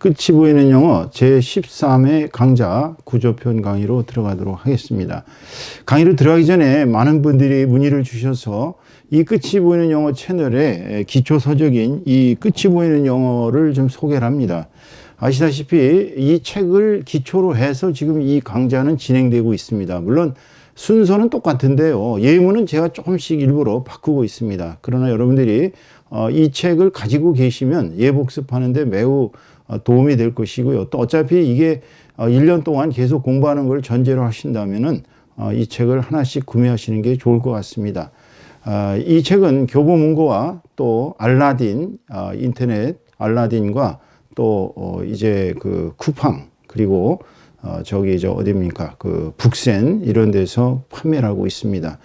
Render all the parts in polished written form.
끝이 보이는 영어 제13회 강좌 구조편 강의로 들어가도록 하겠습니다. 강의로 들어가기 전에 많은 분들이 문의를 주셔서 이 끝이 보이는 영어 채널에 기초서적인 이 끝이 보이는 영어를 좀 소개를 합니다. 아시다시피 이 책을 기초로 해서 지금 이 강좌는 진행되고 있습니다. 물론 순서는 똑같은데요. 예문은 제가 조금씩 일부러 바꾸고 있습니다. 그러나 여러분들이 이 책을 가지고 계시면 예복습하는데 매우 도움이 될 것이고요. 또 어차피 이게 1년 동안 계속 공부하는 걸 전제로 하신다면은 이 책을 하나씩 구매하시는 게 좋을 것 같습니다. 이 책은 교보문고와 또 알라딘, 인터넷 알라딘과 또 이제 그 쿠팡, 그리고 저기 어디입니까? 그 북센 이런 데서 판매를 하고 있습니다.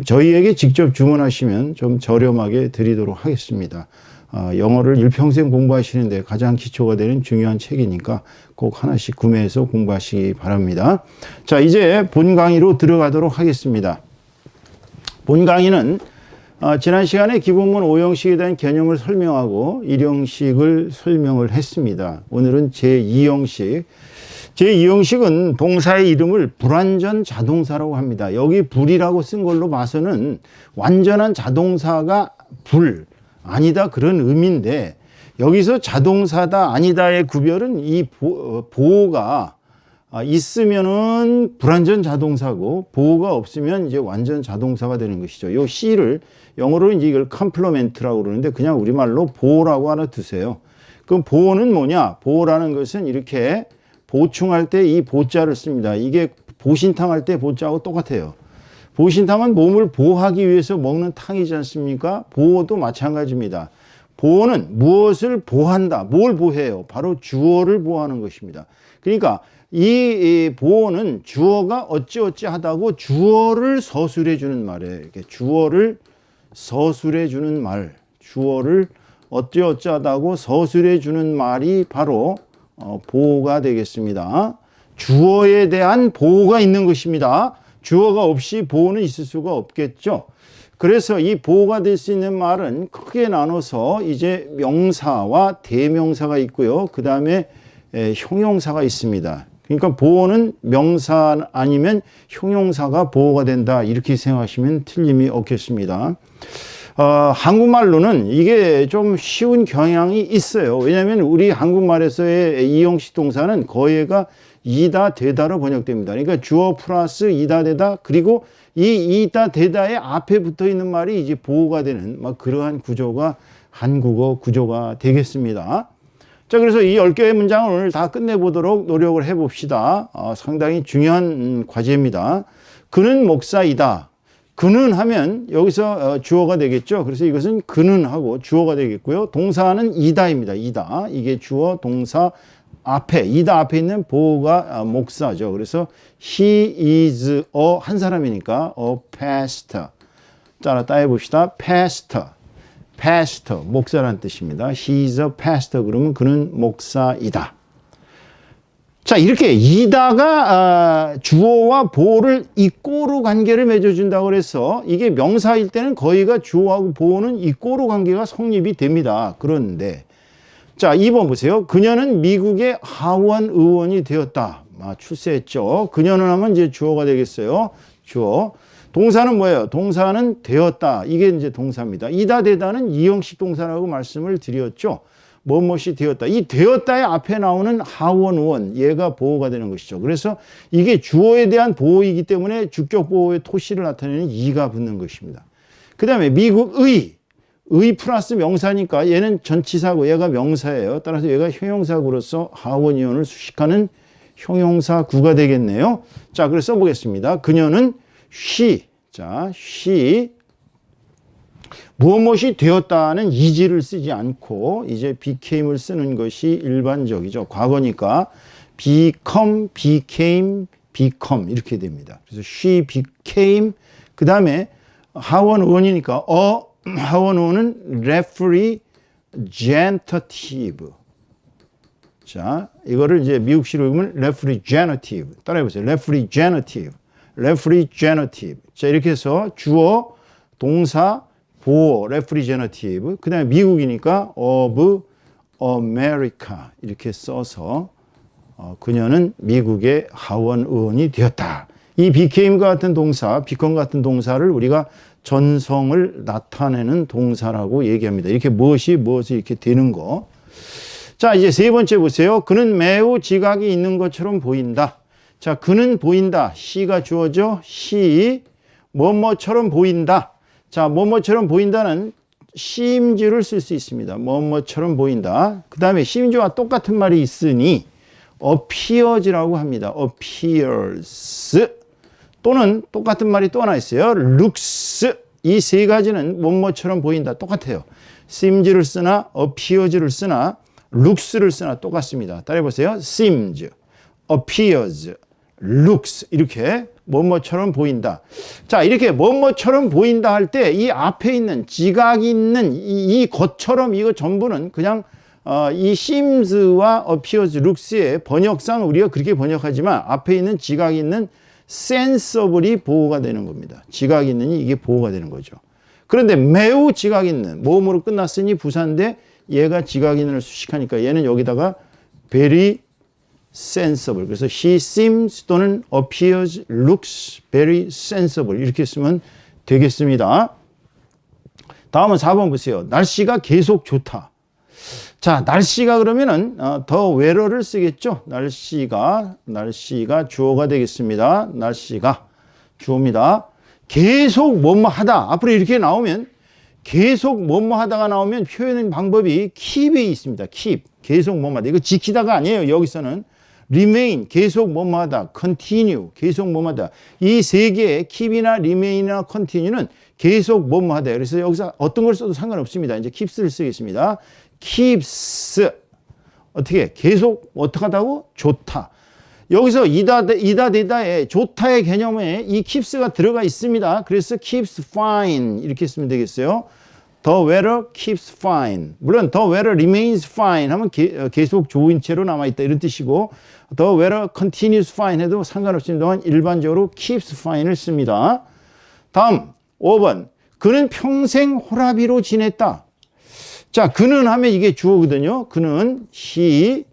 저희에게 직접 주문하시면 좀 저렴하게 드리도록 하겠습니다. 영어를 일평생 공부하시는데 가장 기초가 되는 중요한 책이니까 꼭 하나씩 구매해서 공부하시기 바랍니다. 자, 이제 본 강의로 들어가도록 하겠습니다. 본 강의는 지난 시간에 기본문 5형식에 대한 개념을 설명하고 1형식을 설명을 했습니다. 오늘은 제2형식. 제2형식은 동사의 이름을 불완전 자동사라고 합니다. 여기 불이라고 쓴 걸로 봐서는 완전한 자동사가 아니다 그런 의미인데, 여기서 자동사다 아니다의 구별은 이 보호가 있으면은 불완전 자동사고 보호가 없으면 이제 완전 자동사가 되는 것이죠. 요 C를 영어로 이제 이걸 컴플리멘트라고 그러는데 그냥 우리말로 보호라고 알아두세요. 그럼 보호는 뭐냐? 보호라는 것은 이렇게 보충할 때 이 보자를 씁니다. 이게 보신탕 할 때 보자하고 똑같아요. 보신탕은 몸을 보호하기 위해서 먹는 탕이지 않습니까? 보호도 마찬가지입니다. 보호는 무엇을 보호한다. 뭘 보호해요? 바로 주어를 보호하는 것입니다. 그러니까 이 보호는 주어가 어찌어찌 하다고 주어를 서술해 주는 말이에요. 이렇게 주어를 서술해 주는 말, 주어를 어찌어찌 하다고 서술해 주는 말이 바로 보호가 되겠습니다. 주어에 대한 보호가 있는 것입니다. 주어가 없이 보호는 있을 수가 없겠죠. 그래서 이 보호가 될 수 있는 말은 크게 나눠서 이제 명사와 대명사가 있고요. 그 다음에 형용사가 있습니다. 그러니까 보호는 명사 아니면 형용사가 보호가 된다, 이렇게 생각하시면 틀림이 없겠습니다. 한국말로는 이게 좀 쉬운 경향이 있어요. 왜냐하면 우리 한국말에서의 이형식 동사는 거의가 이다 되다로 번역됩니다. 그러니까 주어 플러스 이다 되다, 그리고 이 이다 되다의 앞에 붙어 있는 말이 이제 보호가 되는 그러한 구조가 한국어 구조가 되겠습니다. 자, 그래서 이 10개의 문장을 오늘 다 끝내보도록 노력을 해봅시다. 상당히 중요한 과제입니다. 그는 목사이다. 그는 하면 여기서 주어가 되겠죠. 그래서 이것은 그는 하고 주어가 되겠고요. 동사는 이다입니다. 이다. 이게 주어, 동사 앞에, 이다 앞에 있는 보호가 목사죠. 그래서 he is 한 사람이니까 a pastor. 자, 따라 해봅시다. pastor, 목사라는 뜻입니다. He is a pastor. 그러면 그는 목사이다. 자, 이렇게 이다가 주어와 보호를 이꼬로 관계를 맺어준다고 그래서 이게 명사일 때는 거의가 주어하고 보호는 이꼬로 관계가 성립이 됩니다. 그런데 자, 2번 보세요. 그녀는 미국의 하원 의원이 되었다. 출세했죠. 그녀는 하면 이제 주어가 되겠어요. 주어. 동사는 뭐예요? 동사는 되었다. 이게 이제 동사입니다. 이다 되다는 이형식 동사라고 말씀을 드렸죠. 무엇이 되었다. 이 되었다의 앞에 나오는 하원 의원, 얘가 보호가 되는 것이죠. 그래서 이게 주어에 대한 보호이기 때문에 주격 보호의 토시를 나타내는 이가 붙는 것입니다. 그 다음에 미국의, 의 플러스 명사니까 얘는 전치사고 얘가 명사예요. 따라서 얘가 형용사구로서 하원 의원을 수식하는 형용사구가 되겠네요. 자, 그래서 써보겠습니다. 그녀는 she, 자, she 무엇이 되었다는 is를 쓰지 않고 이제 became을 쓰는 것이 일반적이죠. 과거니까 become, became, become 이렇게 됩니다. 그래서 she became, 그 다음에 하원 의원이니까 하원 의원은 representative. 자, 이거를 이제 미국식으로 읽으면 representative. 따라해보세요. representative. 자, 이렇게 해서 주어, 동사, 보호, representative. 그 다음에 미국이니까 of America 이렇게 써서 그녀는 미국의 하원 의원이 되었다. 이 became과 같은 동사, become 같은 동사를 우리가 전성을 나타내는 동사라고 얘기합니다. 이렇게 무엇이 이렇게 되는 거. 자, 이제 세 번째 보세요. 그는 매우 지각이 있는 것처럼 보인다. 자, 그는 보인다. she가 주어져. she 뭐뭐처럼 보인다. 자, 뭐뭐처럼 보인다는 seems를 쓸 수 있습니다. 뭐뭐처럼 보인다. 그 다음에 seems와 똑같은 말이 있으니 appears라고 합니다. appears 또는 똑같은 말이 또 하나 있어요. looks 이 세 가지는 뭐뭐처럼 보인다. 똑같아요. seems를 쓰나 appears를 쓰나 looks를 쓰나 똑같습니다. 따라해보세요. seems, appears, looks 이렇게 뭐뭐처럼 보인다. 자, 이렇게 뭐뭐처럼 보인다 할 때 이 앞에 있는 지각 있는 이 것처럼 이거 전부는 그냥 이 seems와 appears, looks의 번역상 우리가 그렇게 번역하지만 앞에 있는 지각 있는 sensible이 보호가 되는 겁니다. 지각 있는이 이게 보호가 되는 거죠. 그런데 매우 지각 있는 모음으로 끝났으니 부사인데 얘가 지각 있는을 수식하니까 얘는 여기다가 very sensible. 그래서 she seems 또는 appears, looks very sensible 이렇게 쓰면 되겠습니다. 다음은 4번 보세요. 날씨가 계속 좋다. 자, 날씨가 그러면은 더 weather를 쓰겠죠. 날씨가 주어가 되겠습니다. 날씨가 주어입니다. 계속 뭐뭐 하다. 앞으로 이렇게 나오면 계속 뭐뭐 하다가 나오면 표현의 방법이 keep이 있습니다. keep. 계속 뭐뭐 하다. 이거 지키다가 아니에요. 여기서는 remain. 계속 뭐뭐 하다. continue. 계속 뭐뭐 하다. 이 세 개의 keep이나 remain이나 continue는 계속 뭐뭐 하다. 그래서 여기서 어떤 걸 써도 상관없습니다. 이제 keeps를 쓰겠습니다. keeps. 어떻게? 계속 어떻게 하다고? 좋다. 여기서 이다되다에 좋다의 개념에 이 keeps가 들어가 있습니다. 그래서 keeps fine 이렇게 쓰면 되겠어요. The weather keeps fine. 물론 the weather remains fine 하면 계속 좋은 채로 남아있다 이런 뜻이고 the weather continues fine 해도 상관없습니다만 일반적으로 keeps fine을 씁니다. 다음 5번. 그는 평생 호라비로 지냈다. 자, 그는 하면 이게 주어거든요. 그는 he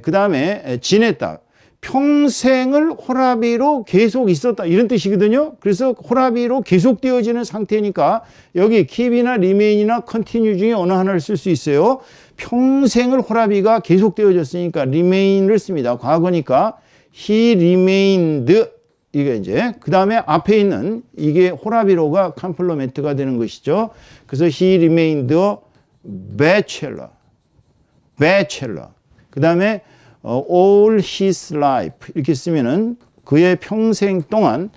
그 다음에 지냈다. 평생을 호라비로 계속 있었다. 이런 뜻이거든요. 그래서 호라비로 계속 되어지는 상태니까 여기 keep이나 remain이나 continue 중에 어느 하나를 쓸 수 있어요. 평생을 호라비가 계속 되어졌으니까 remain을 씁니다. 과거니까 he remained 이게 이제 그 다음에 앞에 있는 이게 호라비로가 컴플리멘트가 되는 것이죠. 그래서 he remained a bachelor. 그 다음에 all his life 이렇게 쓰면은 그의 평생 동안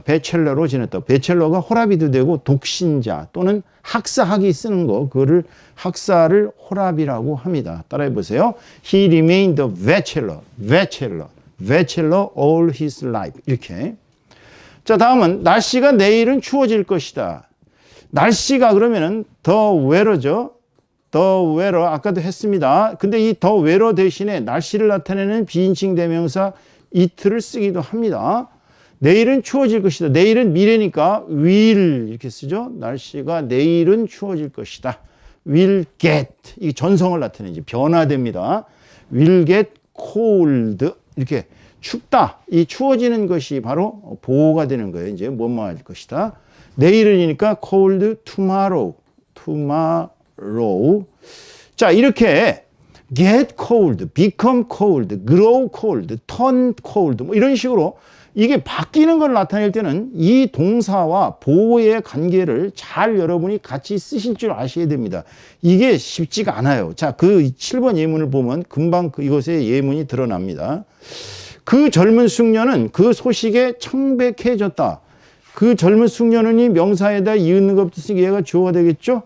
배첼러로 지냈다. 배첼러가 호라비도 되고 독신자 또는 학사학위 쓰는 거 그거를 학사를 호라비라고 합니다. 따라해 보세요. He remained a bachelor all his life 이렇게. 자, 다음은 날씨가 내일은 추워질 것이다. 날씨가 그러면은 the weather죠. the weather 아까도 했습니다. 근데 이 the weather 대신에 날씨를 나타내는 비인칭 대명사 it를 쓰기도 합니다. 내일은 추워질 것이다. 내일은 미래니까 will 이렇게 쓰죠. 날씨가 내일은 추워질 것이다. will get 이 전성을 나타내지 변화됩니다. will get cold 이렇게 춥다. 이 추워지는 것이 바로 보호가 되는 거예요. 이제 뭐뭐 할 것이다. 내일은이니까 cold tomorrow. 자, 이렇게 get cold, become cold, grow cold, turn cold 뭐 이런 식으로 이게 바뀌는 걸 나타낼 때는 이 동사와 보호의 관계를 잘 여러분이 같이 쓰실 줄 아셔야 됩니다. 이게 쉽지가 않아요. 자, 그 7번 예문을 보면 금방 이것의 예문이 드러납니다. 그 젊은 숙녀는 그 소식에 청백해졌다. 그 젊은 숙녀는이 명사에다 이은 것 없으니까 얘가 주어가 되겠죠?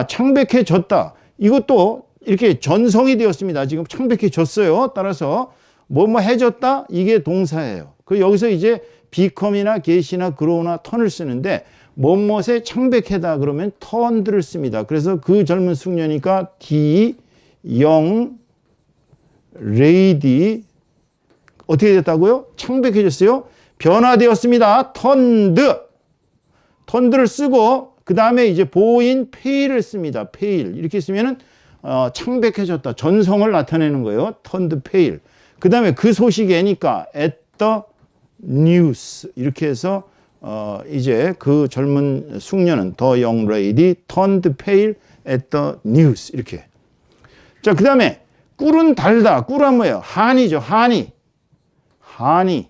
청백해졌다. 이것도 이렇게 전성이 되었습니다. 지금 청백해졌어요. 따라서 뭐뭐 해졌다? 이게 동사예요. 그 여기서 이제 become이나 get이나 grow나 turn을 쓰는데 뭐뭐에 청백하다 그러면 turned를 씁니다. 그래서 그 젊은 숙녀니까 the young lady 어떻게 됐다고요? 청백해졌어요. 변화되었습니다. turned를 쓰고 그 다음에 이제 보호인 pale을 씁니다. pale. 이렇게 쓰면은, 창백해졌다. 전성을 나타내는 거예요. turned pale. 그 다음에 그 소식이니까 at the news. 이렇게 해서, 이제 그 젊은 숙녀는 the young lady turned pale at the news. 이렇게. 자, 그 다음에 꿀은 달다. 꿀은 뭐예요? honey죠. honey.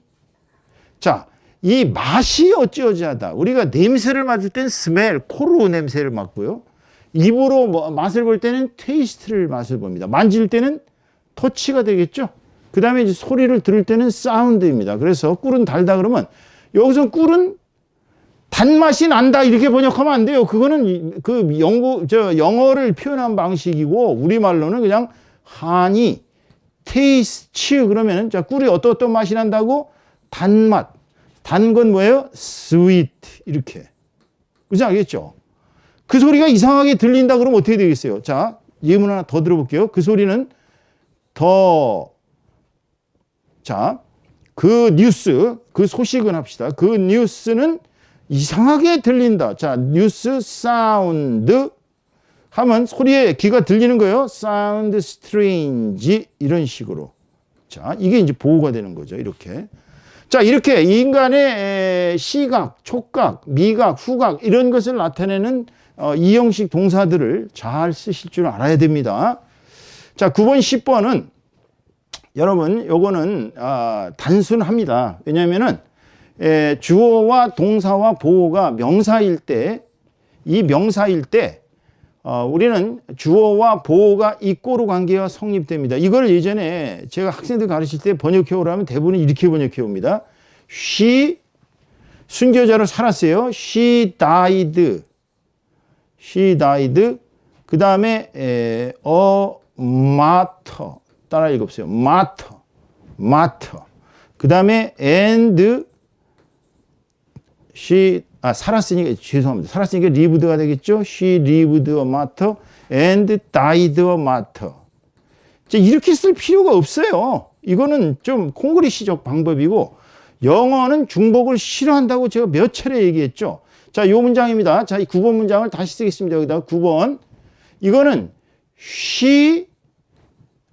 자, 이 맛이 어찌어찌하다. 우리가 냄새를 맡을 땐 smell, 코로 냄새를 맡고요. 입으로 맛을 볼 때는 taste를 맛을 봅니다. 만질 때는 터치가 되겠죠. 그 다음에 이제 소리를 들을 때는 sound입니다. 그래서 꿀은 달다 그러면 여기서 꿀은 단맛이 난다 이렇게 번역하면 안 돼요. 그거는 그 영어를 표현한 방식이고 우리말로는 그냥 honey, taste 그러면은 자 꿀이 어떤 맛이 난다고? 단맛. 단 건 뭐예요? sweet 이렇게. 그죠? 알겠죠? 그 소리가 이상하게 들린다 그러면 어떻게 되겠어요? 자, 예문 하나 더 들어볼게요. 그 소리는 그 뉴스, 그 소식은 합시다. 그 뉴스는 이상하게 들린다. 자, 뉴스 사운드 하면 소리에 귀가 들리는 거예요. 사운드 스트레인지 이런 식으로. 자, 이게 이제 보호가 되는 거죠. 이렇게. 자, 이렇게 인간의 시각, 촉각, 미각, 후각 이런 것을 나타내는 이 형식 동사들을 잘 쓰실 줄 알아야 됩니다. 자, 9번, 10번은 여러분 요거는 단순합니다. 왜냐하면은 주어와 동사와 보호가 명사일 때 이 명사일 때 우리는 주어와 보호가 이꼬르 관계가 성립됩니다. 이걸 예전에 제가 학생들 가르칠 때 번역해 오라면 대부분 이렇게 번역해 옵니다. She 순교자로 살았어요. She died. 그 다음에 a martyr. 따라 읽어보세요. martyr. 그 다음에 and she 살았으니까 죄송합니다. 살았으니까 lived가 되겠죠. She lived a martyr and died a martyr. 이렇게 쓸 필요가 없어요. 이거는 좀 콩그리시적 방법이고 영어는 중복을 싫어한다고 제가 몇 차례 얘기했죠. 자, 이 문장입니다. 자, 이 9번 문장을 다시 쓰겠습니다. 여기다가 9번. 이거는 she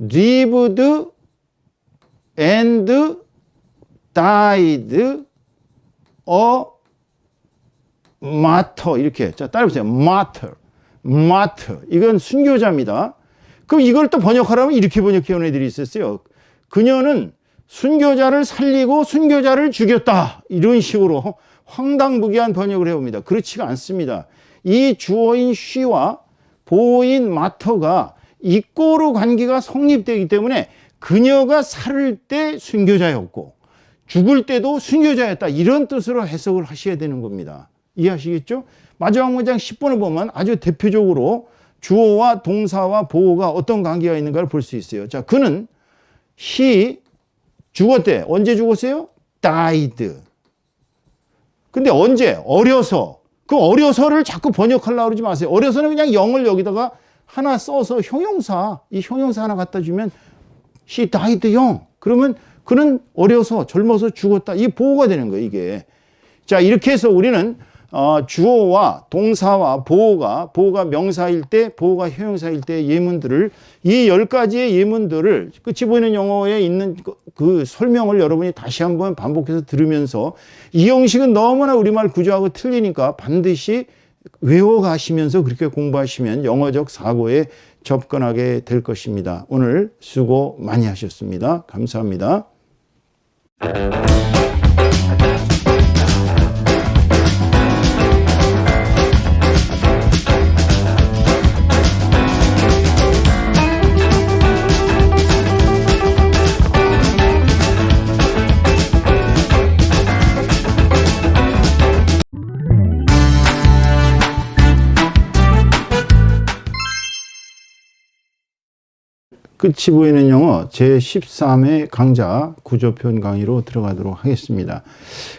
lived and died a martyr. 이렇게. 자, 따라해보세요. martyr. 이건 순교자입니다. 그럼 이걸 또 번역하라면 이렇게 번역해 온 애들이 있었어요. 그녀는 순교자를 살리고 순교자를 죽였다. 이런 식으로 황당무계한 번역을 해옵니다. 그렇지가 않습니다. 이 주어인 she와 보호인 martyr가 이꼬르 관계가 성립되기 때문에 그녀가 살 때 순교자였고 죽을 때도 순교자였다. 이런 뜻으로 해석을 하셔야 되는 겁니다. 이해하시겠죠? 마지막 문장 10번을 보면 아주 대표적으로 주어와 동사와 보호가 어떤 관계가 있는가를 볼 수 있어요. 자, 그는 he 죽었대. 언제 죽었어요? died. 근데 언제? 어려서. 그 어려서를 자꾸 번역하려고 그러지 마세요. 어려서는 그냥 영을 여기다가 하나 써서 형용사, 이 형용사 하나 갖다 주면 she died young. 그러면 그는 어려서 젊어서 죽었다. 이 보호가 되는 거예요, 이게. 자, 이렇게 해서 우리는 주어와 동사와 보호가 명사일 때, 보호가 형용사일 때 예문들을 이 10가지의 예문들을 끝이 보이는 영어에 있는 그 설명을 여러분이 다시 한번 반복해서 들으면서 이 형식은 너무나 우리말 구조하고 틀리니까 반드시 외워가시면서 그렇게 공부하시면 영어적 사고에 접근하게 될 것입니다. 오늘 수고 많이 하셨습니다. 감사합니다. 끝이 보이는 영어 제13회 강좌 구조표현 강의로 들어가도록 하겠습니다.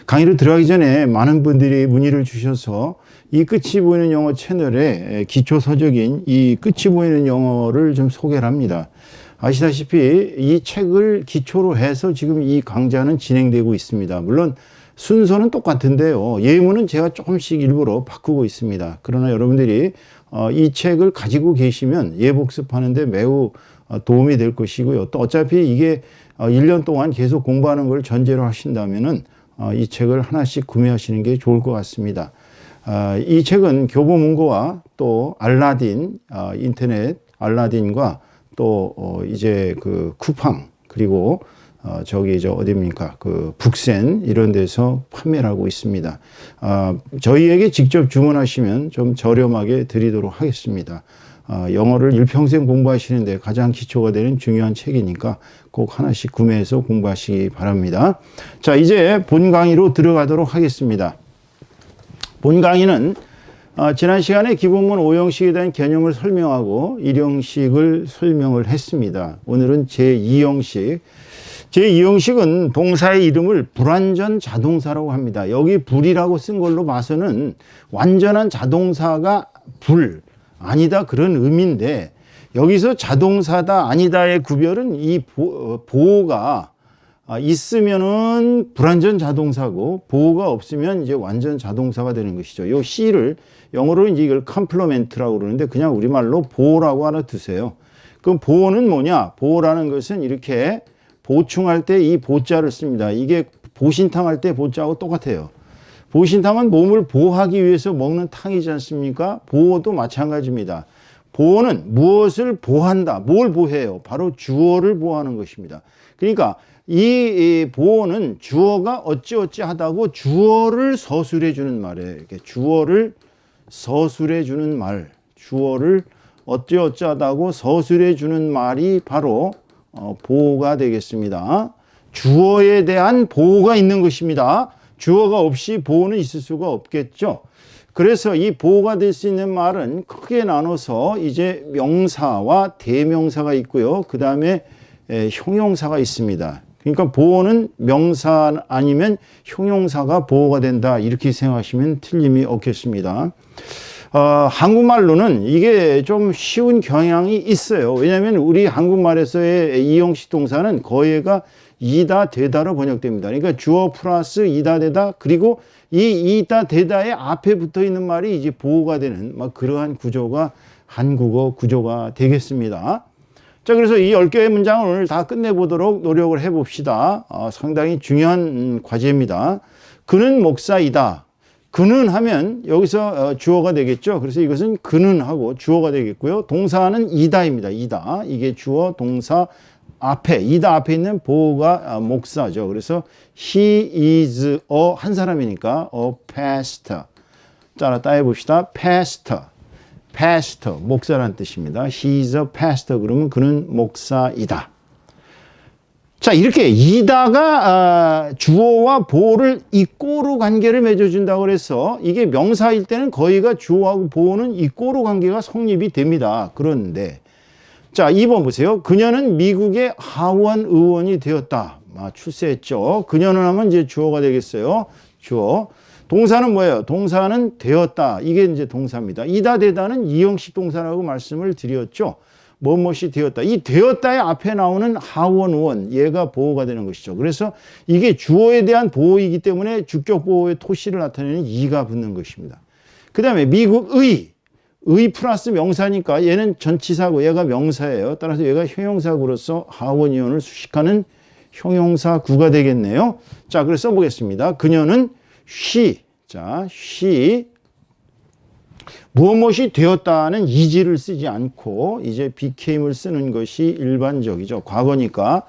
강의로 들어가기 전에 많은 분들이 문의를 주셔서 이 끝이 보이는 영어 채널에 기초서적인 이 끝이 보이는 영어를 좀 소개를 합니다. 아시다시피 이 책을 기초로 해서 지금 이 강좌는 진행되고 있습니다. 물론 순서는 똑같은데요. 예문은 제가 조금씩 일부러 바꾸고 있습니다. 그러나 여러분들이 이 책을 가지고 계시면 예복습하는데 매우 도움이 될 것이고요. 또 어차피 이게 1년 동안 계속 공부하는 걸 전제로 하신다면은 이 책을 하나씩 구매하시는 게 좋을 것 같습니다. 이 책은 교보문고와 또 알라딘, 인터넷 알라딘과 또 이제 그 쿠팡, 그리고 저기 어디입니까? 그 북센 이런 데서 판매를 하고 있습니다. 저희에게 직접 주문하시면 좀 저렴하게 드리도록 하겠습니다. 영어를 일평생 공부하시는데 가장 기초가 되는 중요한 책이니까 꼭 하나씩 구매해서 공부하시기 바랍니다. 자, 이제 본 강의로 들어가도록 하겠습니다. 본 강의는 지난 시간에 기본문 5형식에 대한 개념을 설명하고 1형식을 설명을 했습니다. 오늘은 제2형식. 제2형식은 동사의 이름을 불완전 자동사라고 합니다. 여기 불이라고 쓴 걸로 봐서는 완전한 자동사가 아니다 그런 의미인데, 여기서 자동사다 아니다의 구별은 이 보호가 있으면은 불완전 자동사고 보호가 없으면 이제 완전 자동사가 되는 것이죠. 요 C를 영어로 이제 이걸 컴플리멘트라고 그러는데 그냥 우리말로 보호라고 하나 두세요. 그럼 보호는 뭐냐? 보호라는 것은 이렇게 보충할 때 이 보자를 씁니다. 이게 보신탕 할 때 보자하고 똑같아요. 보신탕은 몸을 보호하기 위해서 먹는 탕이지 않습니까? 보호도 마찬가지입니다. 보호는 무엇을 보호한다. 뭘 보호해요? 바로 주어를 보호하는 것입니다. 그러니까 이 보호는 주어가 어찌어찌 하다고 주어를 서술해 주는 말이에요. 이렇게 주어를 서술해 주는 말, 주어를 어찌어찌 하다고 서술해 주는 말이 바로 보호가 되겠습니다. 주어에 대한 보호가 있는 것입니다. 주어가 없이 보호는 있을 수가 없겠죠. 그래서 이 보호가 될 수 있는 말은 크게 나눠서 이제 명사와 대명사가 있고요. 그 다음에 형용사가 있습니다. 그러니까 보호는 명사 아니면 형용사가 보호가 된다, 이렇게 생각하시면 틀림이 없겠습니다. 한국말로는 이게 좀 쉬운 경향이 있어요. 왜냐하면 우리 한국말에서의 이형식 동사는 거의가 이다 되다로 번역됩니다. 그러니까 주어 플러스 이다 되다, 그리고 이 이다 되다의 앞에 붙어 있는 말이 이제 보호가 되는 그러한 구조가 한국어 구조가 되겠습니다. 자, 그래서 이 10개의 문장을 오늘 다 끝내보도록 노력을 해봅시다. 상당히 중요한 과제입니다. 그는 목사이다. 그는 하면 여기서 주어가 되겠죠. 그래서 이것은 그는 하고 주어가 되겠고요. 동사는 이다입니다. 이다. 이게 주어, 동사 앞에, 이다 앞에 있는 보호가 목사죠. 그래서 he is a 한 사람이니까 a pastor. 자, 따라 해봅시다. pastor. pastor, 목사라는 뜻입니다. He is a pastor. 그러면 그는 목사이다. 자, 이렇게 이다가 주어와 보호를 이꼬로 관계를 맺어준다고 그래서 이게 명사일 때는 거의가 주어하고 보호는 이꼬로 관계가 성립이 됩니다. 그런데 자, 2번 보세요. 그녀는 미국의 하원 의원이 되었다. 출세했죠. 그녀는 하면 이제 주어가 되겠어요. 주어. 동사는 뭐예요? 동사는 되었다. 이게 이제 동사입니다. 이다 되다는 이형식 동사라고 말씀을 드렸죠. 무엇이 되었다. 이 되었다의 앞에 나오는 하원 의원, 얘가 보호가 되는 것이죠. 그래서 이게 주어에 대한 보호이기 때문에 주격 보호의 토시를 나타내는 이가 붙는 것입니다. 그 다음에 미국의, 의 플러스 명사니까 얘는 전치사고 얘가 명사예요. 따라서 얘가 형용사구로서 하원 의원을 수식하는 형용사구가 되겠네요. 자, 그래서 써보겠습니다. 그녀는 she, 자, she 무엇이 되었다는 is를 쓰지 않고 이제 became을 쓰는 것이 일반적이죠. 과거니까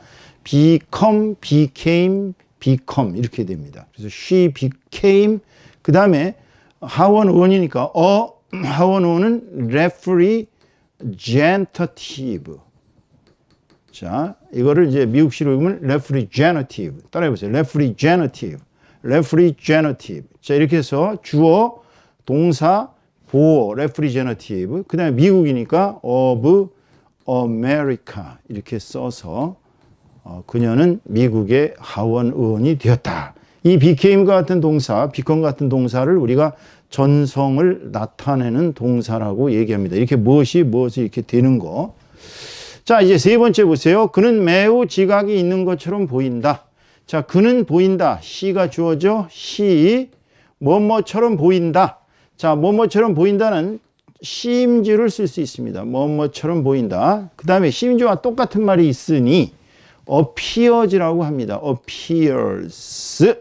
become, became, become 이렇게 됩니다. 그래서 she became, 그 다음에 하원 의원이니까 하원 의원은 representative. 자, 이거를 이제 미국식으로 읽으면 representative. 따라해보세요. representative. representative. 자, 이렇게 해서 주어, 동사, 보호, representative. 그 다음에 미국이니까 of America. 이렇게 써서 그녀는 미국의 하원 의원이 되었다. 이 became과 같은 동사, become 같은 동사를 우리가 전성을 나타내는 동사라고 얘기합니다. 이렇게 무엇이 이렇게 되는 거. 자, 이제 세 번째 보세요. 그는 매우 지각이 있는 것처럼 보인다. 자, 그는 보인다. she가 주어져. she 뭐뭐처럼 보인다. 자, 뭐뭐처럼 보인다는 seems를 쓸 수 있습니다. 뭐뭐처럼 보인다. 그 다음에 seems와 똑같은 말이 있으니 appears라고 합니다. appears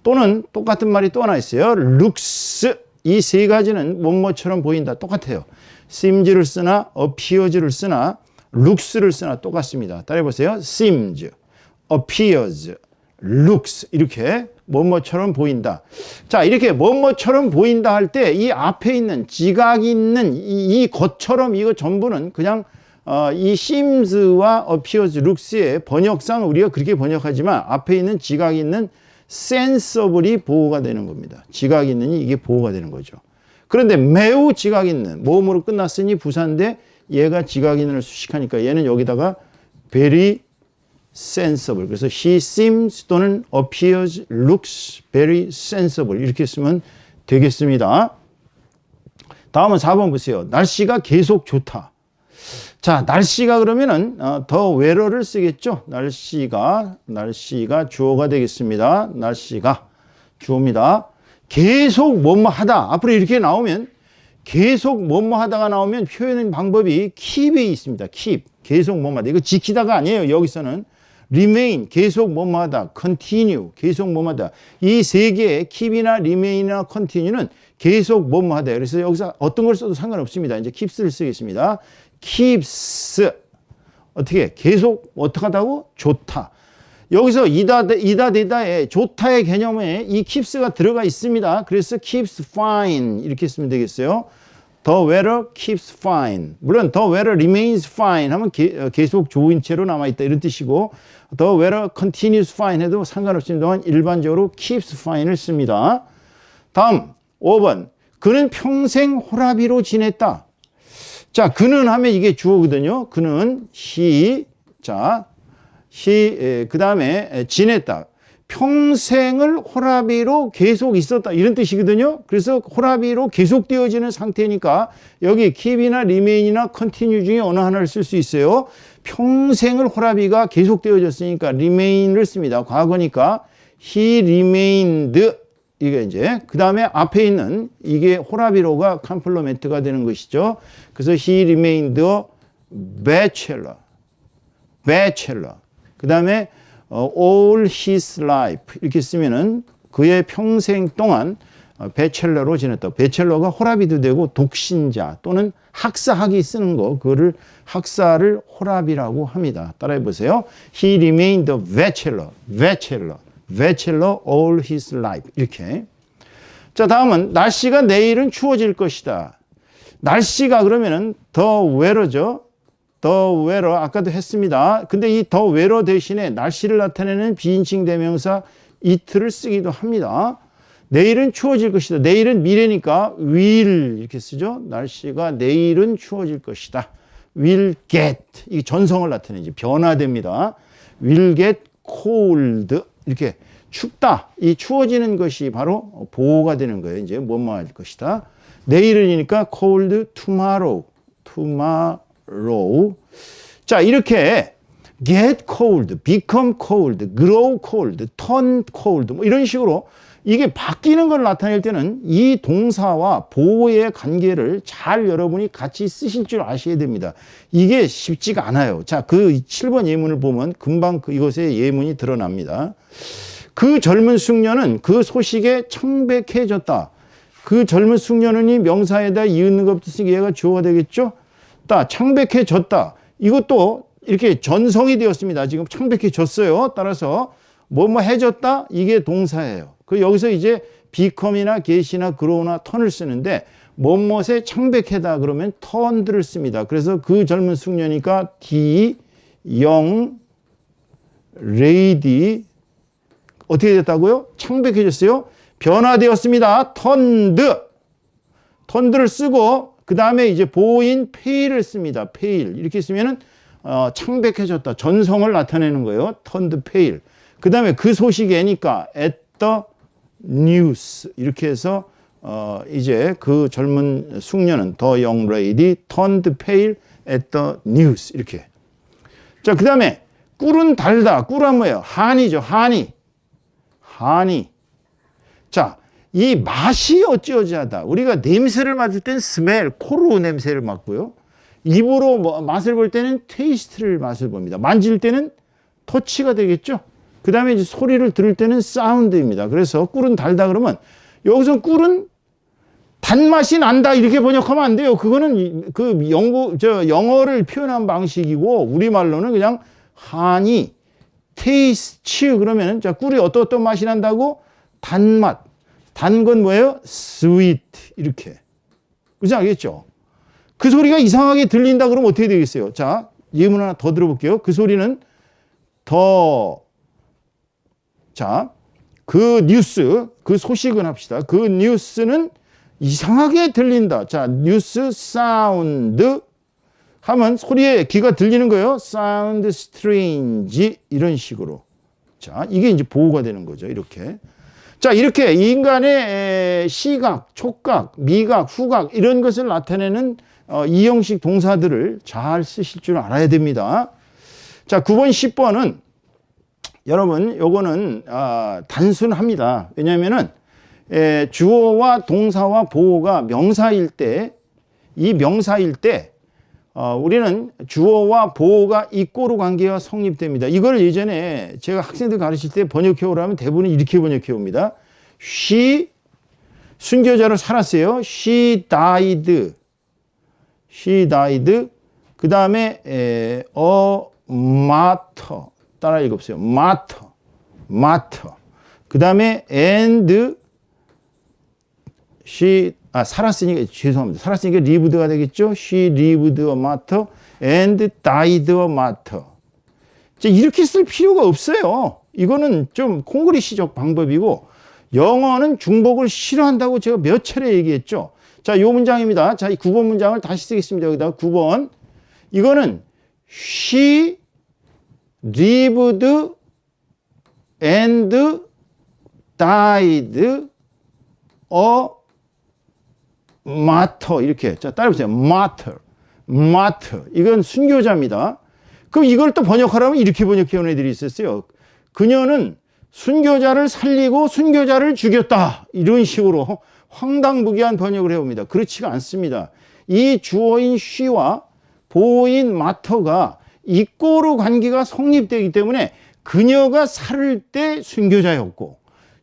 또는 똑같은 말이 또 하나 있어요. looks 이 세 가지는 뭐뭐처럼 보인다. 똑같아요. seems를 쓰나 appears를 쓰나 looks를 쓰나 똑같습니다. 따라해보세요. seems, appears, looks 이렇게 뭐뭐처럼 보인다. 자, 이렇게 뭐뭐처럼 보인다 할 때 이 앞에 있는 지각 있는 이 것처럼 이거 전부는 그냥 이 seems와 appears, looks의 번역상 우리가 그렇게 번역하지만 앞에 있는 지각 있는 sensible이 보호가 되는 겁니다. 지각 있는이 이게 보호가 되는 거죠. 그런데 매우 지각 있는 모음으로 끝났으니 부사인데 얘가 지각 있는을 수식하니까 얘는 여기다가 very sensible. 그래서 he seems 또는 appears, looks very sensible 이렇게 쓰면 되겠습니다. 다음은 4번 보세요. 날씨가 계속 좋다. 자, 날씨가 그러면은 더 weather를 쓰겠죠. 날씨가 주어가 되겠습니다. 날씨가 주어입니다. 계속 뭐뭐 하다. 앞으로 이렇게 나오면 계속 뭐뭐 하다가 나오면 표현의 방법이 keep이 있습니다. keep. 계속 뭐뭐 하다. 이거 지키다가 아니에요. 여기서는 remain. 계속 뭐뭐 하다. continue. 계속 뭐뭐 하다. 이 세 개의 keep이나 remain이나 continue는 계속 뭐뭐 하다. 그래서 여기서 어떤 걸 써도 상관없습니다. 이제 keeps를 쓰겠습니다. keeps. 어떻게? 계속 어떻게 하다고? 좋다. 여기서 이다되다에 좋다의 개념에 이 keeps가 들어가 있습니다. 그래서 keeps fine 이렇게 쓰면 되겠어요. The weather keeps fine. 물론 the weather remains fine 하면 계속 좋은 채로 남아있다 이런 뜻이고 the weather continues fine 해도 상관없습니다만 일반적으로 keeps fine을 씁니다. 다음 5번. 그는 평생 호라비로 지냈다. 자, 그는 하면 이게 주어거든요. 그는 he. 자, 그 다음에 지냈다. 평생을 호라비로 계속 있었다. 이런 뜻이거든요. 그래서 호라비로 계속 되어지는 상태니까 여기 keep이나 remain이나 continue 중에 어느 하나를 쓸 수 있어요. 평생을 호라비가 계속 되어졌으니까 remain을 씁니다. 과거니까 he remained. 이게 이제 그 다음에 앞에 있는 이게 호라비로가 컴플리멘트가 되는 것이죠. 그래서 he remained a bachelor. 그 다음에 all his life 이렇게 쓰면은 그의 평생 동안 배첼러로 지냈다. 배첼러가 호라비도 되고 독신자 또는 학사학이 쓰는 거 그거를 학사를 호라비라고 합니다. 따라해 보세요. He remained a bachelor all his life 이렇게. 자, 다음은 날씨가 내일은 추워질 것이다. 날씨가 그러면은 더 weather죠. 더 weather 아까도 했습니다. 근데 이 더 weather 대신에 날씨를 나타내는 비인칭 대명사 it를 쓰기도 합니다. 내일은 추워질 것이다. 내일은 미래니까 will 이렇게 쓰죠. 날씨가 내일은 추워질 것이다. will get 이 전성을 나타내지 변화됩니다. will get cold 이렇게 춥다. 이 추워지는 것이 바로 보호가 되는 거예요. 이제 뭐뭐 할 것이다. 내일은이니까 cold tomorrow. 자, 이렇게 get cold, become cold, grow cold, turn cold 뭐 이런 식으로 이게 바뀌는 걸 나타낼 때는 이 동사와 보호의 관계를 잘 여러분이 같이 쓰실 줄 아셔야 됩니다. 이게 쉽지가 않아요. 자, 그 7번 예문을 보면 금방 이것의 예문이 드러납니다. 그 젊은 숙녀는 그 소식에 청백해졌다. 그 젊은 숙녀는 이 명사에다 이은 것 없으니 얘가 주어가 되겠죠? 창백해졌다. 이것도 이렇게 전성이 되었습니다. 지금 창백해졌어요. 따라서 뭐뭐 해졌다. 이게 동사예요. 그 여기서 이제 become이나 get이나 grow나 turn을 쓰는데 뭐뭐에 창백하다 그러면 turned를 씁니다. 그래서 그 젊은 숙녀니까 the young lady 어떻게 됐다고요? 창백해졌어요. 변화되었습니다. turned를 쓰고 그 다음에 이제 보호인 pale을 씁니다. pale 이렇게 쓰면은 창백해졌다. 전성을 나타내는 거예요. turned pale. 그 다음에 그 소식에니까 at the news 이렇게 해서 이제 그 젊은 숙녀는 the young lady turned pale at the news 이렇게. 자, 그 다음에 꿀은 달다. 꿀은 뭐예요? 한이죠. 한이. 자, 이 맛이 어찌어찌하다. 우리가 냄새를 맡을 땐 스멜, 코로 냄새를 맡고요. 입으로 맛을 볼 때는 테이스트를 맛을 봅니다. 만질 때는 터치가 되겠죠. 그 다음에 이제 소리를 들을 때는 사운드입니다. 그래서 꿀은 달다 그러면 여기서 꿀은 단맛이 난다 이렇게 번역하면 안 돼요. 그거는 그 영어를 표현한 방식이고 우리말로는 그냥 한이, 테이스트 그러면은 자 꿀이 어떤 맛이 난다고? 단맛. 단 건 뭐예요? sweet 이렇게. 그렇지 않겠죠? 그 소리가 이상하게 들린다 그러면 어떻게 되겠어요? 자, 예문 하나 더 들어볼게요. 그 소리는 그 뉴스, 그 소식은 합시다. 그 뉴스는 이상하게 들린다. 자, 뉴스 사운드 하면 소리에 귀가 들리는 거예요. 사운드 스트레인지 이런 식으로. 자, 이게 이제 보호가 되는 거죠. 이렇게. 자, 이렇게 인간의 시각, 촉각, 미각, 후각 이런 것을 나타내는 이 형식 동사들을 잘 쓰실 줄 알아야 됩니다. 자, 9번, 10번은 여러분 요거는 단순합니다. 왜냐하면은 주어와 동사와 보호가 명사일 때 이 명사일 때 우리는 주어와 보호가 이꼬르 관계가 성립됩니다. 이걸 예전에 제가 학생들 가르칠 때 번역해 오라면 대부분 이렇게 번역해 옵니다. She 순교자로 살았어요. She died. 그 다음에 a martyr. 따라 읽어보세요. martyr. 그 다음에 and she 살았으니까 죄송합니다. 살았으니까 lived가 되겠죠. She lived a martyr and died a martyr. 이렇게 쓸 필요가 없어요. 이거는 좀 콩글리시적 방법이고 영어는 중복을 싫어한다고 제가 몇 차례 얘기했죠. 자, 이 문장입니다. 자, 이 9번 문장을 다시 쓰겠습니다. 여기다 9번. 이거는 she lived and died a martyr. 이렇게. 자, 따라해보세요. martyr. 이건 순교자입니다. 그럼 이걸 또 번역하라면 이렇게 번역해 온 애들이 있었어요. 그녀는 순교자를 살리고 순교자를 죽였다. 이런 식으로 황당무계한 번역을 해옵니다. 그렇지가 않습니다. 이 주어인 she와 보호인 martyr가 이꼬르 관계가 성립되기 때문에 그녀가 살 때 순교자였고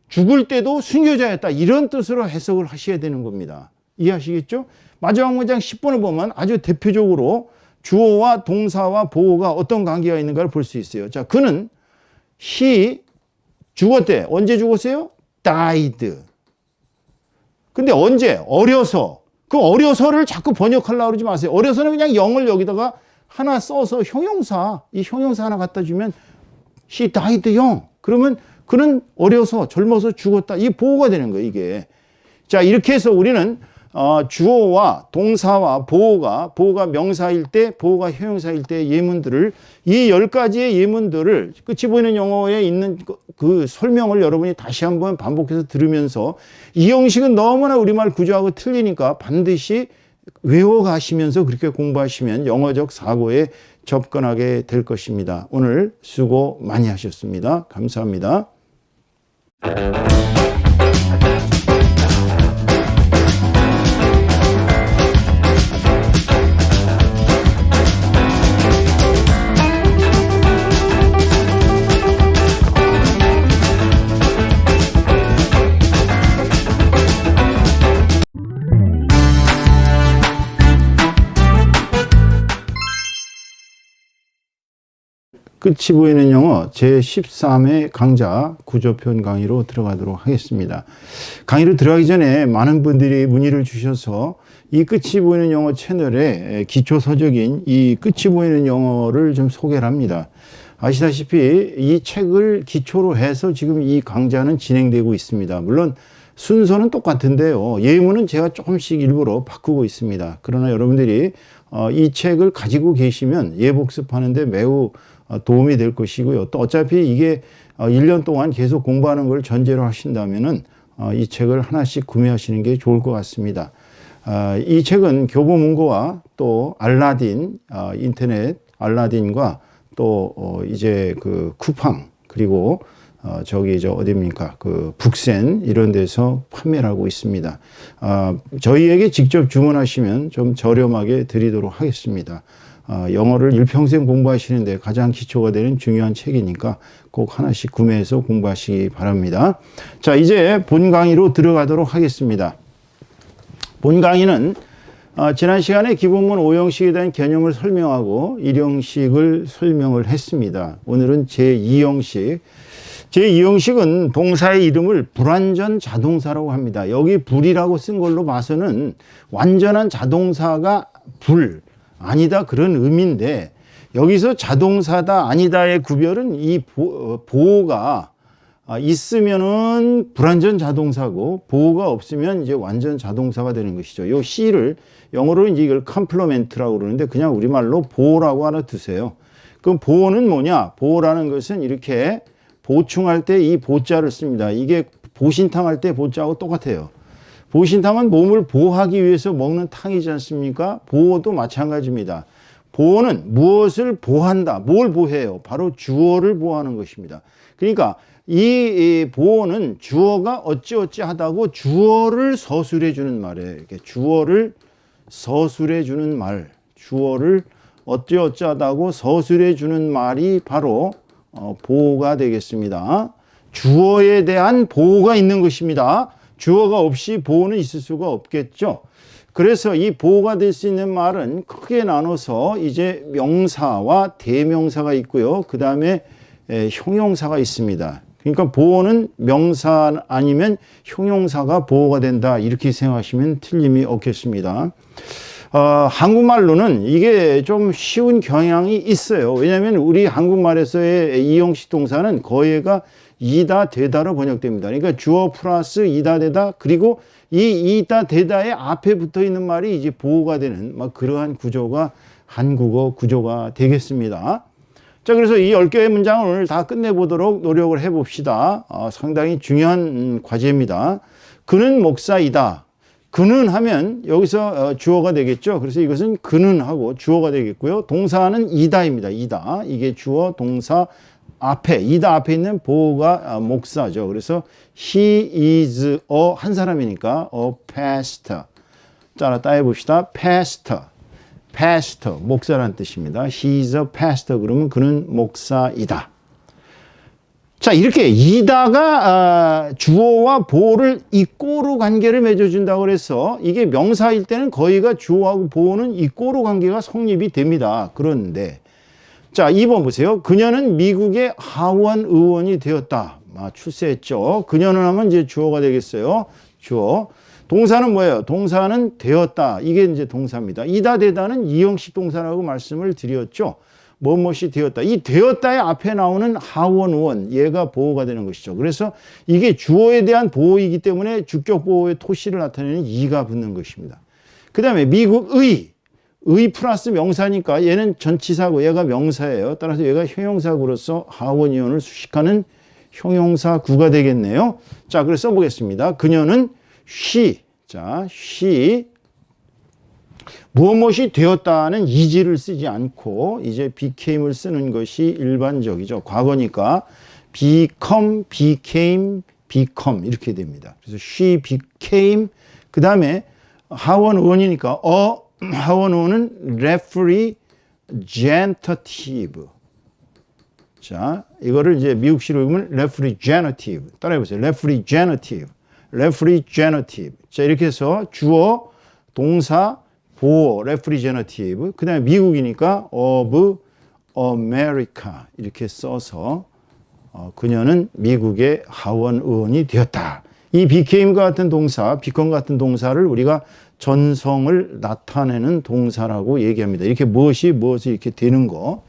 죽을 때도 순교자였다. 이런 뜻으로 해석을 하셔야 되는 겁니다. 이해하시겠죠? 마지막 문장 10번을 보면 아주 대표적으로 주어와 동사와 보호가 어떤 관계가 있는가를 볼 수 있어요. 자, 그는 he 죽었대. 언제 죽었어요? died. 근데 언제? 어려서. 그 어려서를 자꾸 번역하려고 그러지 마세요. 어려서는 그냥 영을 여기다가 하나 써서 형용사, 이 형용사 하나 갖다 주면 she died young. 그러면 그는 어려서 젊어서 죽었다. 이게 보호가 되는 거예요, 이게. 자, 이렇게 해서 우리는 주어와 동사와 보호가 명사일 때, 보호가 형용사일 때 예문들을 이 10가지의 예문들을 끝이 보이는 영어에 있는 그 설명을 여러분이 다시 한번 반복해서 들으면서 이 형식은 너무나 우리말 구조하고 틀리니까 반드시 외워가시면서 그렇게 공부하시면 영어적 사고에 접근하게 될 것입니다. 오늘 수고 많이 하셨습니다. 감사합니다. 끝이 보이는 영어 제13회 강좌 구조표현 강의로 들어가도록 하겠습니다. 강의로 들어가기 전에 많은 분들이 문의를 주셔서 이 끝이 보이는 영어 채널에 기초서적인 이 끝이 보이는 영어를 좀 소개를 합니다. 아시다시피 이 책을 기초로 해서 지금 이 강좌는 진행되고 있습니다. 물론 순서는 똑같은데요. 예문은 제가 조금씩 일부러 바꾸고 있습니다. 그러나 여러분들이 이 책을 가지고 계시면 예복습하는데 매우 도움이 될 것이고요. 또 어차피 이게 1년 동안 계속 공부하는 걸 전제로 하신다면은 이 책을 하나씩 구매하시는 게 좋을 것 같습니다. 이 책은 교보문고와 또 알라딘 인터넷 알라딘과 또 이제 그 쿠팡 그리고 저기 어디입니까? 그 북센 이런 데서 판매를 하고 있습니다. 저희에게 직접 주문하시면 좀 저렴하게 드리도록 하겠습니다. 영어를 일평생 공부하시는데 가장 기초가 되는 중요한 책이니까 꼭 하나씩 구매해서 공부하시기 바랍니다. 자, 이제 본 강의로 들어가도록 하겠습니다. 본 강의는 지난 시간에 기본문 5형식에 대한 개념을 설명하고 1형식을 설명을 했습니다. 오늘은 제2형식. 제2형식은 동사의 이름을 불완전 자동사라고 합니다. 여기 불이라고 쓴 걸로 봐서는 완전한 자동사가 아니다 그런 의미인데 여기서 자동사다 아니다의 구별은 이 보호가 있으면은 불완전 자동사고 보호가 없으면 이제 완전 자동사가 되는 것이죠. 요 C를 영어로 이제 이걸 컴플리멘트라고 그러는데 그냥 우리말로 보호라고 알아두세요. 그럼 보호는 뭐냐? 보호라는 것은 이렇게 보충할 때 이 보자를 씁니다. 이게 보신탕 할 때 보자하고 똑같아요. 보신탕은 몸을 보호하기 위해서 먹는 탕이지 않습니까? 보호도 마찬가지입니다. 보호는 무엇을 보호한다. 뭘 보호해요? 바로 주어를 보호하는 것입니다. 그러니까 이 보호는 주어가 어찌어찌 하다고 주어를 서술해 주는 말이에요. 이렇게 주어를 서술해 주는 말. 주어를 어찌어찌 하다고 서술해 주는 말이 바로 보호가 되겠습니다. 주어에 대한 보호가 있는 것입니다. 주어가 없이 보호는 있을 수가 없겠죠. 그래서 이 보호가 될 수 있는 말은 크게 나눠서 이제 명사와 대명사가 있고요. 그 다음에 형용사가 있습니다. 그러니까 보호는 명사 아니면 형용사가 보호가 된다. 이렇게 생각하시면 틀림이 없겠습니다. 한국말로는 이게 좀 쉬운 경향이 있어요. 왜냐하면 우리 한국말에서의 이형식 동사는 거의가 이다 되다로 번역됩니다. 그러니까 주어 플러스 이다 되다 그리고 이 이다 되다의 앞에 붙어 있는 말이 이제 보호가 되는 그러한 구조가 한국어 구조가 되겠습니다. 자, 그래서 이 10개의 문장을 오늘 다 끝내보도록 노력을 해봅시다. 상당히 중요한 과제입니다. 그는 목사이다. 그는 하면 여기서 주어가 되겠죠. 그래서 이것은 그는 하고 주어가 되겠고요. 동사는 이다입니다. 이다. 이게 주어, 동사 앞에, 이다 앞에 있는 보호가 목사죠. 그래서 he is a 한 사람이니까 a pastor. 자, 따라 해봅시다. pastor. pastor. 목사라는 뜻입니다. he is a pastor. 그러면 그는 목사이다. 자, 이렇게 이다가 주어와 보호를 이꼬로 관계를 맺어준다고 그래서 이게 명사일 때는 거의가 주어하고 보호는 이꼬로 관계가 성립이 됩니다. 그런데 자, 2번 보세요. 그녀는 미국의 하원 의원이 되었다. 출세했죠. 그녀는 하면 이제 주어가 되겠어요. 주어. 동사는 뭐예요? 동사는 되었다. 이게 이제 동사입니다. 이다 되다는 이형식 동사라고 말씀을 드렸죠. 무엇이 되었다. 이 되었다의 앞에 나오는 하원 의원, 얘가 보호가 되는 것이죠. 그래서 이게 주어에 대한 보호이기 때문에 주격 보호의 토시를 나타내는 이가 붙는 것입니다. 그 다음에 미국의, 의 플러스 명사니까 얘는 전치사고 얘가 명사예요. 따라서 얘가 형용사구로서 하원 의원을 수식하는 형용사구가 되겠네요. 자, 그래서 써보겠습니다. 그녀는 she, 자, she 무엇이 되었다는 is를 쓰지 않고 이제 became을 쓰는 것이 일반적이죠. 과거니까 become, became, become 이렇게 됩니다. 그래서 she became 그 다음에 하원 의원이니까 하원 의원은 representative. 자, 이거를 이제 미국식으로 읽으면 representative. 따라해보세요. representative. representative. 자, 이렇게 해서 주어, 동사, 보호, representative. 그 다음에 미국이니까 of America. 이렇게 써서 그녀는 미국의 하원 의원이 되었다. 이 became과 같은 동사, become 같은 동사를 우리가 전성을 나타내는 동사라고 얘기합니다. 이렇게 무엇이 이렇게 되는 거.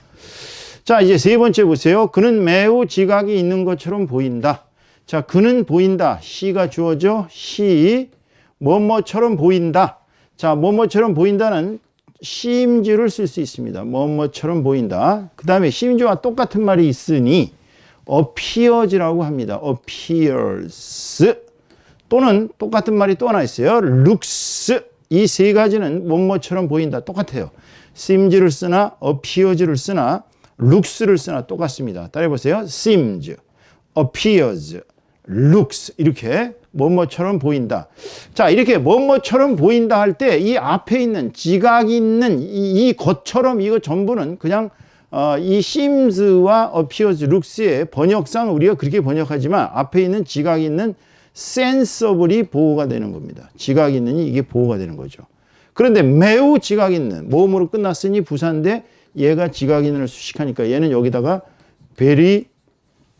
자, 이제 세 번째 보세요. 그는 매우 지각이 있는 것처럼 보인다. 자, 그는 보인다. she가 주어죠. she 뭐뭐처럼 보인다. 자, 뭐뭐처럼 보인다는 seems를 쓸 수 있습니다. 뭐뭐처럼 보인다. 그 다음에 seems와 똑같은 말이 있으니 appears라고 합니다. appears 또는 똑같은 말이 또 하나 있어요. looks. 이 세 가지는 뭐뭐처럼 보인다. 똑같아요. seems를 쓰나 appears를 쓰나 looks를 쓰나 똑같습니다. 따라해보세요. seems, appears, looks 이렇게 뭐뭐처럼 보인다. 자, 이렇게 뭐뭐처럼 보인다 할 때 이 앞에 있는 지각 있는 이 것처럼 이거 전부는 그냥 이 seems와 appears, looks의 번역상 우리가 그렇게 번역하지만 앞에 있는 지각 있는 sensible이 보호가 되는 겁니다. 지각 있는이 이게 보호가 되는 거죠. 그런데 매우 지각 있는 모음으로 끝났으니 부사인데 얘가 지각 있는을 수식하니까 얘는 여기다가 very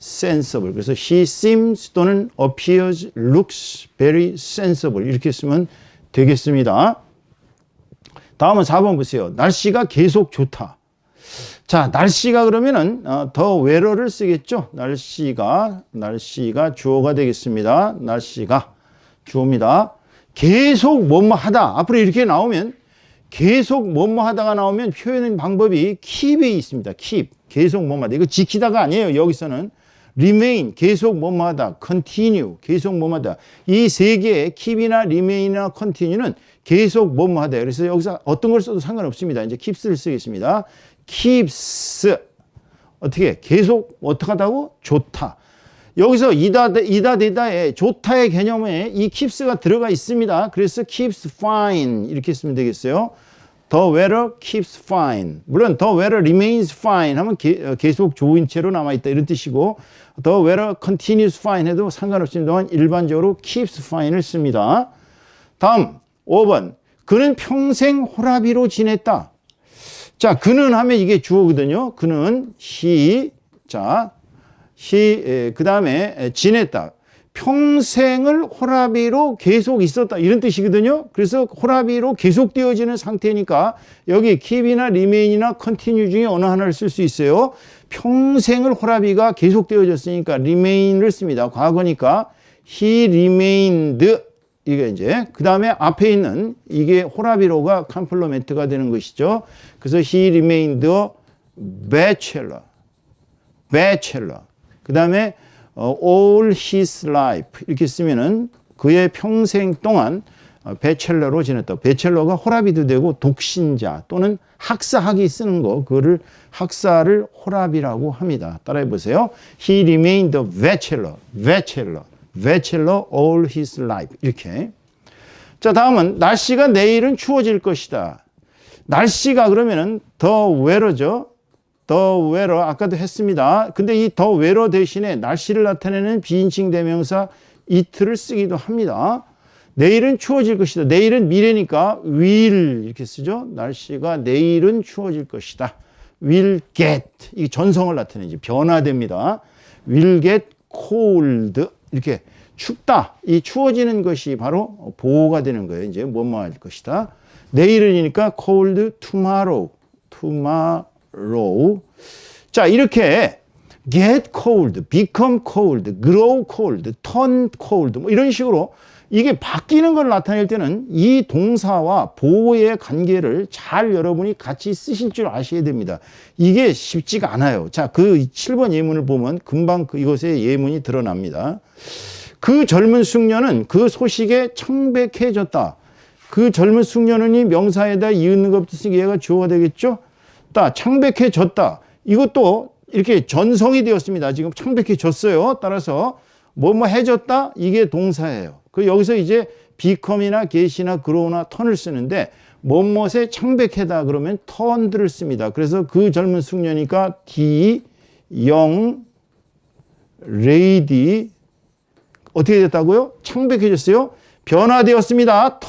sensible. 그래서 he seems 또는 appears, looks very sensible 이렇게 쓰면 되겠습니다. 다음은 4번 보세요. 날씨가 계속 좋다. 자, 날씨가 그러면은 더 weather를 쓰겠죠. 날씨가 주어가 되겠습니다. 날씨가 주어입니다. 계속 뭐뭐 하다. 앞으로 이렇게 나오면 계속 뭐뭐 하다가 나오면 표현의 방법이 keep이 있습니다. keep. 계속 뭐뭐 하다. 이거 지키다가 아니에요. 여기서는 remain. 계속 뭐뭐 하다. continue. 계속 뭐뭐 하다. 이 세 개의 keep이나 remain이나 continue는 계속 뭐뭐 하다. 그래서 여기서 어떤 걸 써도 상관없습니다. 이제 keeps를 쓰겠습니다. keeps. 어떻게? 계속 어떻게 하다고? 좋다. 여기서 이다되다의 좋다의 개념에 이 keeps가 들어가 있습니다. 그래서 keeps fine 이렇게 쓰면 되겠어요. The weather keeps fine. 물론 the weather remains fine 하면 계속 좋은 채로 남아있다 이런 뜻이고 the weather continues fine 해도 상관없습니다만 일반적으로 keeps fine을 씁니다. 다음 5번. 그는 평생 호라비로 지냈다. 자, 그는 하면 이게 주어거든요. 그는 he 그 다음에 지냈다. 평생을 호라비로 계속 있었다. 이런 뜻이거든요. 그래서 호라비로 계속 되어지는 상태니까 여기 keep이나 remain이나 continue 중에 어느 하나를 쓸 수 있어요. 평생을 호라비가 계속 되어졌으니까 remain을 씁니다. 과거니까 he remained 이게 이제 그 다음에 앞에 있는 이게 호라비로가 컴플리멘트가 되는 것이죠. 그래서 he remained a bachelor. 그 다음에 all his life 이렇게 쓰면은 그의 평생 동안 배첼러로 지냈다. 배첼러가 호라비도 되고 독신자 또는 학사학이 쓰는 거 그거를 학사를 호라비라고 합니다. 따라해 보세요. He remained a bachelor all his life 이렇게. 자, 다음은 날씨가 내일은 추워질 것이다. 날씨가 그러면은 the weather죠. the weather 아까도 했습니다. 근데 이 the weather 대신에 날씨를 나타내는 비인칭 대명사 it를 쓰기도 합니다. 내일은 추워질 것이다. 내일은 미래니까 will 이렇게 쓰죠. 날씨가 내일은 추워질 것이다. will get 이 전성을 나타내지 변화됩니다. will get cold 이렇게 춥다. 이 추워지는 것이 바로 보호가 되는 거예요. 이제 뭐뭐 할 것이다. 내일은이니까 cold tomorrow. 자, 이렇게 get cold, become cold, grow cold, turn cold 뭐 이런 식으로 이게 바뀌는 걸 나타낼 때는 이 동사와 보호의 관계를 잘 여러분이 같이 쓰실 줄 아셔야 됩니다. 이게 쉽지가 않아요. 자, 그 7번 예문을 보면 금방 이것의 예문이 드러납니다. 그 젊은 숙녀는 그 소식에 청백해졌다. 그 젊은 숙녀는이 명사에다 이은 것 없으니 얘가 주어가 되겠죠? 창백해졌다. 이것도 이렇게 전성이 되었습니다. 지금 창백해졌어요. 따라서 뭐뭐 해졌다. 이게 동사예요. 그 여기서 이제 become이나 get이나 grow나 turn을 쓰는데 뭐뭐에 창백하다 그러면 turned를 씁니다. 그래서 그 젊은 숙녀니까 the young lady 어떻게 됐다고요? 창백해졌어요. 변화되었습니다.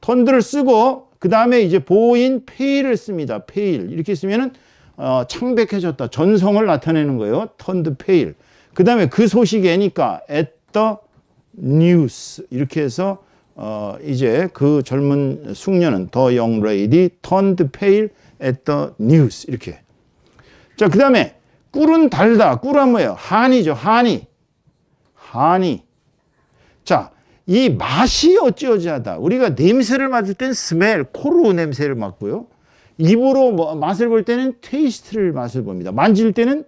turned를 쓰고 그 다음에 이제 보호인 pale을 씁니다. pale 이렇게 쓰면은 창백해졌다. 전성을 나타내는 거예요. turned pale. 그 다음에 그 소식이니까 at the news 이렇게 해서 이제 그 젊은 숙녀는 the young lady turned pale at the news 이렇게. 자, 그 다음에 꿀은 달다. 꿀은 뭐예요? 한이죠. 한이. 자, 이 맛이 어찌어찌하다. 우리가 냄새를 맡을 때는 스멜, 코로 냄새를 맡고요. 입으로 맛을 볼 때는 테이스트를 맛을 봅니다. 만질 때는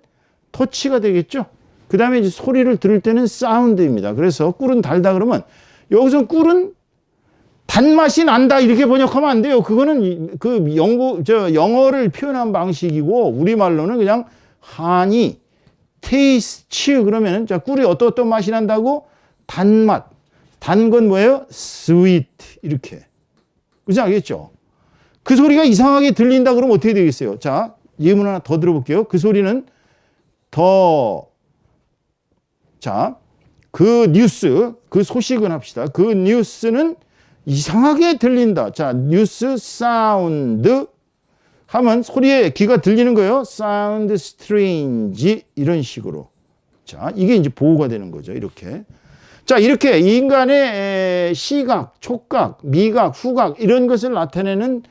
터치가 되겠죠. 그 다음에 이제 소리를 들을 때는 사운드입니다. 그래서 꿀은 달다 그러면 여기서 꿀은 단맛이 난다 이렇게 번역하면 안 돼요. 그거는 그 영어를 표현한 방식이고 우리말로는 그냥 honey, taste 그러면은 자 꿀이 어떤 맛이 난다고? 단맛. 단 건 뭐예요? sweet 이렇게. 그렇지 않겠죠? 그 소리가 이상하게 들린다 그러면 어떻게 되겠어요? 자, 예문 하나 더 들어볼게요. 그 소리는 자, 그 뉴스, 그 소식은 합시다. 그 뉴스는 이상하게 들린다. 자, 뉴스 사운드 하면 소리에 귀가 들리는 거예요. sound strange 이런 식으로. 자, 이게 이제 보호가 되는 거죠. 이렇게. 자, 이렇게 인간의 시각, 촉각, 미각, 후각 이런 것을 나타내는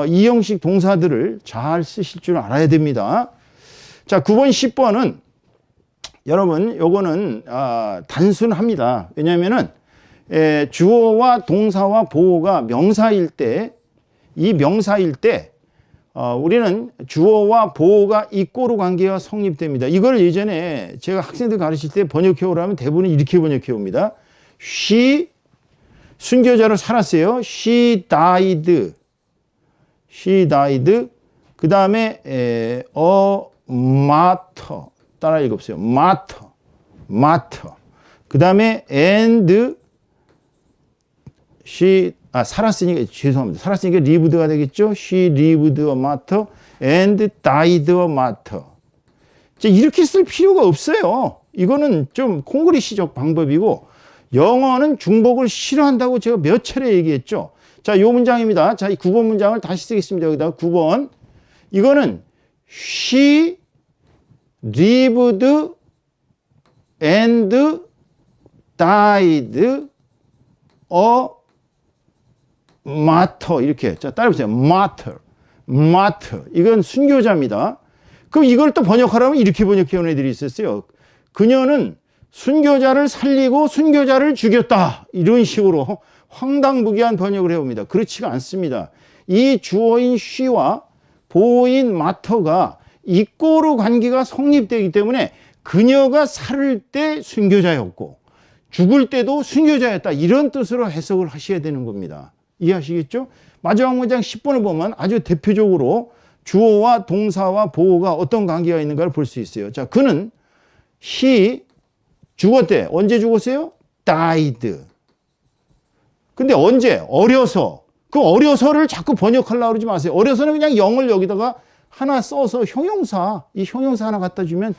이 형식 동사들을 잘 쓰실 줄 알아야 됩니다. 자, 9번, 10번은 여러분 요거는 단순합니다. 왜냐하면은 주어와 동사와 보호가 명사일 때, 이 명사일 때 우리는 주어와 보호가 이꼬르 관계가 성립됩니다. 이걸 예전에 제가 학생들 가르칠 때 번역해 오라면 대부분 이렇게 번역해 옵니다. She 순교자로 살았어요. She died. She died. 그 다음에 a martyr. 따라 읽어보세요. martyr. martyr. 그 다음에 and she 살았으니까 죄송합니다. 살았으니까 lived가 되겠죠. She lived a martyr and died a martyr. 이렇게 쓸 필요가 없어요. 이거는 좀 콩그리시적 방법이고 영어는 중복을 싫어한다고 제가 몇 차례 얘기했죠. 자, 요 문장입니다. 자, 이 9번 문장을 다시 쓰겠습니다. 여기다 9번. 이거는 she lived and died a martyr 이렇게. 자, 따라해보세요. martyr. martyr. 이건 순교자입니다. 그럼 이걸 또 번역하라면 이렇게 번역해 온 애들이 있었어요. 그녀는 순교자를 살리고 순교자를 죽였다. 이런 식으로 황당무계한 번역을 해옵니다. 그렇지가 않습니다. 이 주어인 she와 보호인 martyr가 이꼬르 관계가 성립되기 때문에 그녀가 살을 때 순교자였고 죽을 때도 순교자였다. 이런 뜻으로 해석을 하셔야 되는 겁니다. 이해하시겠죠? 마지막 문장 10번을 보면 아주 대표적으로 주어와 동사와 보호가 어떤 관계가 있는가를 볼 수 있어요. 자, 그는 he 죽었대. 언제 죽었어요? died. 근데 언제? 어려서. 그 어려서를 자꾸 번역하려고 그러지 마세요. 어려서는 그냥 영을 여기다가 하나 써서 형용사, 이 형용사 하나 갖다 주면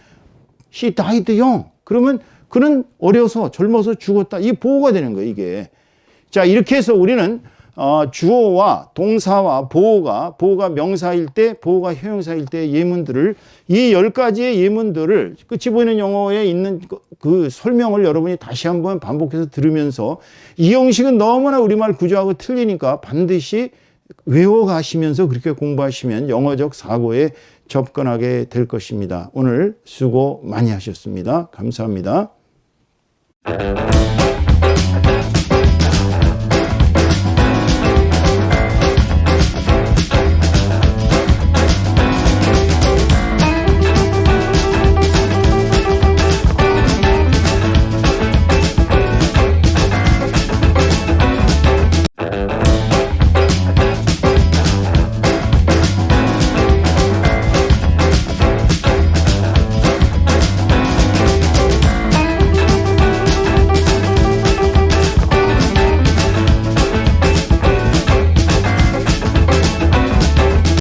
she died young. 그러면 그는 어려서 젊어서 죽었다. 이게 보호가 되는 거예요, 이게. 자, 이렇게 해서 우리는 주어와 동사와 보호가 명사일 때, 보호가 형용사일 때 예문들을, 이 10가지의 예문들을 끝이 보이는 영어에 있는 그 설명을 여러분이 다시 한번 반복해서 들으면서 이 형식은 너무나 우리말 구조하고 틀리니까 반드시 외워가시면서 그렇게 공부하시면 영어적 사고에 접근하게 될 것입니다. 오늘 수고 많이 하셨습니다. 감사합니다.